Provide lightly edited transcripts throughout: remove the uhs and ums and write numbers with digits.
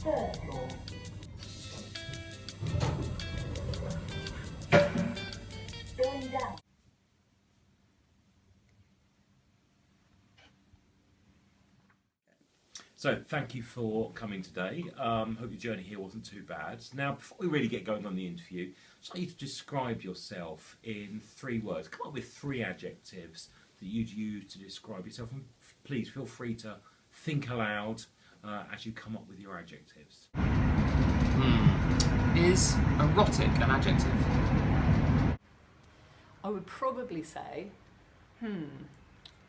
Third floor. Going down. So thank you for coming today. Hope your journey here wasn't too bad. Now, before we really get going on the interview, I'd like you to describe yourself in 3 words. Come up with 3 adjectives that you'd use to describe yourself. And please feel free to think aloud as you come up with your adjectives. Is erotic an adjective? I would probably say,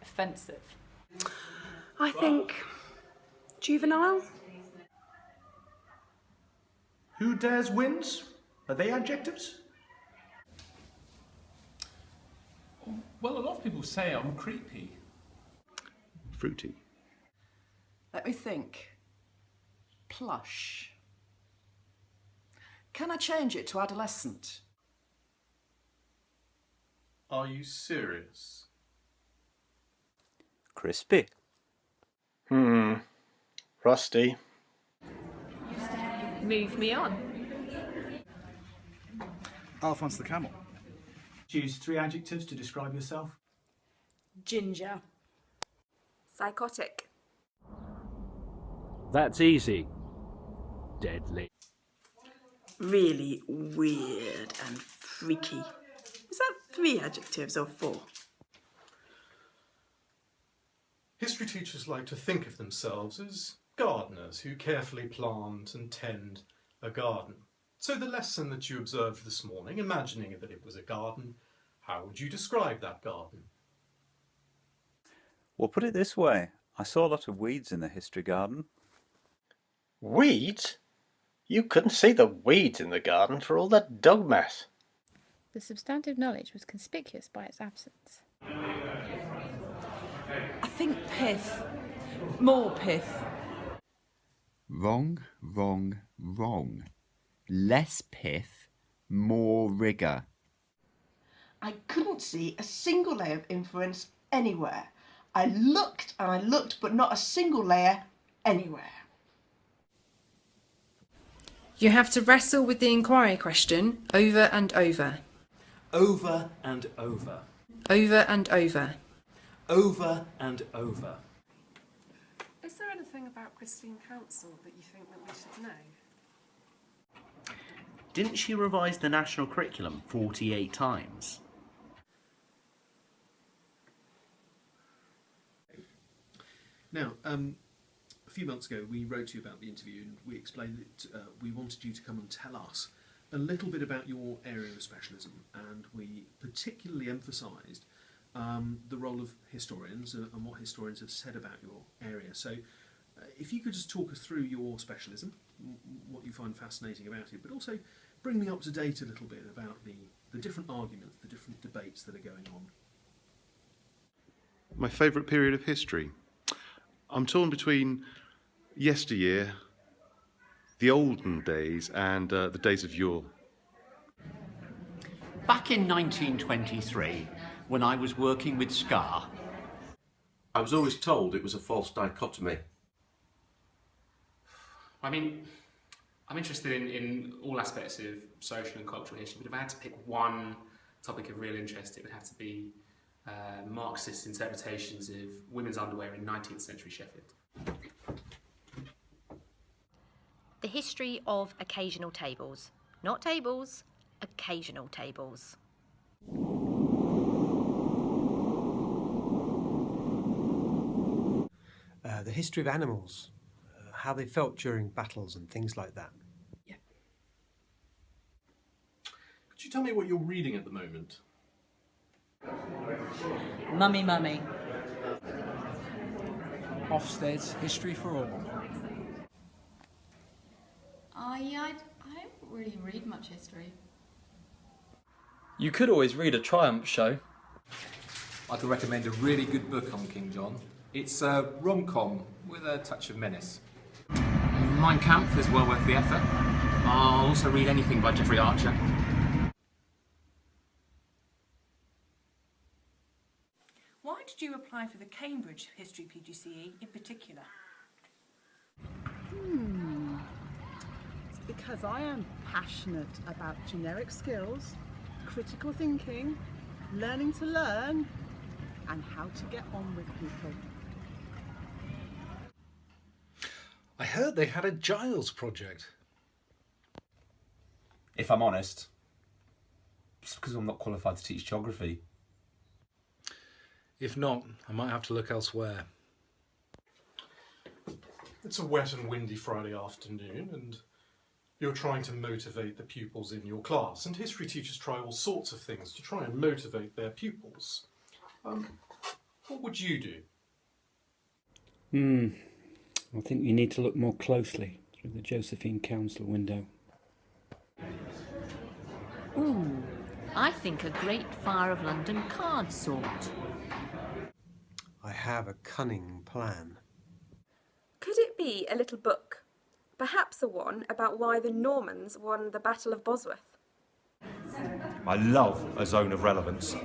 offensive. I think juvenile. Who dares wins? Are they adjectives? Well, a lot of people say I'm creepy. Fruity. Let me think. Plush. Can I change it to adolescent? Are you serious? Crispy. Rusty. Move me on. Alphonse the Camel. Choose 3 adjectives to describe yourself. Ginger. Psychotic. That's easy. Deadly. Really weird and freaky. Is that 3 adjectives or 4? History teachers like to think of themselves as gardeners who carefully plant and tend a garden. So the lesson that you observed this morning, imagining that it was a garden, how would you describe that garden? Well, put it this way. I saw a lot of weeds in the history garden. Weeds? You couldn't see the weeds in the garden for all that dog mess. The substantive knowledge was conspicuous by its absence. I think pith. More pith. Wrong, wrong, wrong. Less pith, more rigour. I couldn't see a single layer of inference anywhere. I looked and I looked, but not a single layer anywhere. You have to wrestle with the inquiry question over and over. Over and over. Over and over. Over and over. Is there anything about Christine Council that you think that we should know? Didn't she revise the national curriculum 48 times? Now, a few months ago we wrote to you about the interview and we explained that we wanted you to come and tell us a little bit about your area of specialism, and we particularly emphasised the role of historians and what historians have said about your area. So if you could just talk us through your specialism, what you find fascinating about it, but also bring me up to date a little bit about the different arguments, the different debates that are going on. My favourite period of history? I'm torn between yesteryear, the olden days, and the days of yore. Back in 1923, when I was working with Scar, I was always told it was a false dichotomy. I mean, I'm interested in all aspects of social and cultural history, but if I had to pick one topic of real interest, it would have to be Marxist interpretations of women's underwear in 19th century Sheffield. The history of occasional tables. Not tables, occasional tables. The history of animals, how they felt during battles and things like that. Could you tell me what you're reading at the moment? Mummy Mummy. Ofsted's History for All. I don't really read much history. You could always read a Triumph show. I could recommend a really good book on King John. It's a rom-com with a touch of menace. Mein Kampf is well worth the effort. I'll also read anything by Jeffrey Archer. Why did you apply for the Cambridge History PGCE in particular? Because I am passionate about generic skills, critical thinking, learning to learn, and how to get on with people. I heard they had a Giles project. If I'm honest, it's because I'm not qualified to teach geography. If not, I might have to look elsewhere. It's a wet and windy Friday afternoon, and you're trying to motivate the pupils in your class, and history teachers try all sorts of things to try and motivate their pupils. What would you do? I think you need to look more closely through the Josephine Council window. Ooh, I think a Great Fire of London card sort. I have a cunning plan. Could it be a little book? Perhaps a one about why the Normans won the Battle of Bosworth? I love a zone of relevance.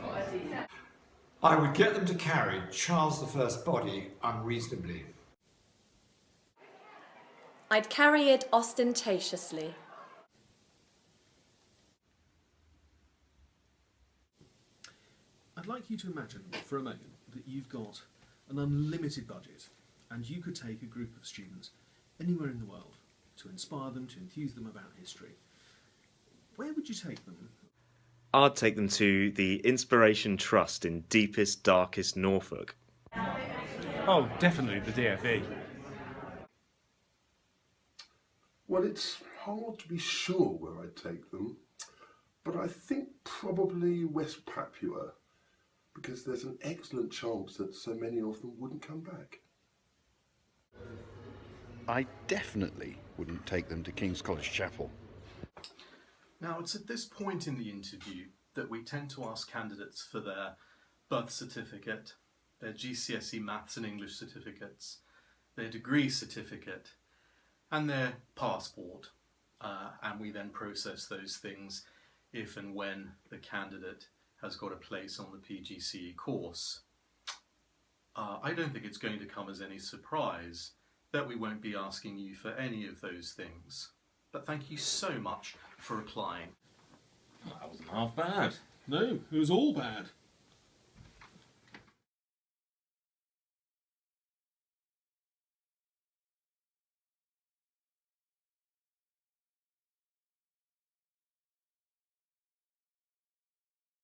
I would get them to carry Charles I's body unreasonably. I'd carry it ostentatiously. I'd like you to imagine for a moment that you've got an unlimited budget and you could take a group of students anywhere in the world to inspire them, to enthuse them about history. Where would you take them? I'd take them to the Inspiration Trust in deepest, darkest Norfolk. Oh, definitely the DFE. Well, it's hard to be sure where I'd take them, but I think probably West Papua, because there's an excellent chance that so many of them wouldn't come back. I definitely wouldn't take them to King's College Chapel. Now, it's at this point in the interview that we tend to ask candidates for their birth certificate, their GCSE Maths and English certificates, their degree certificate, and their passport, and we then process those things if and when the candidate has got a place on the PGCE course. I don't think it's going to come as any surprise that we won't be asking you for any of those things. But thank you so much for applying. That wasn't half bad. No, it was all bad.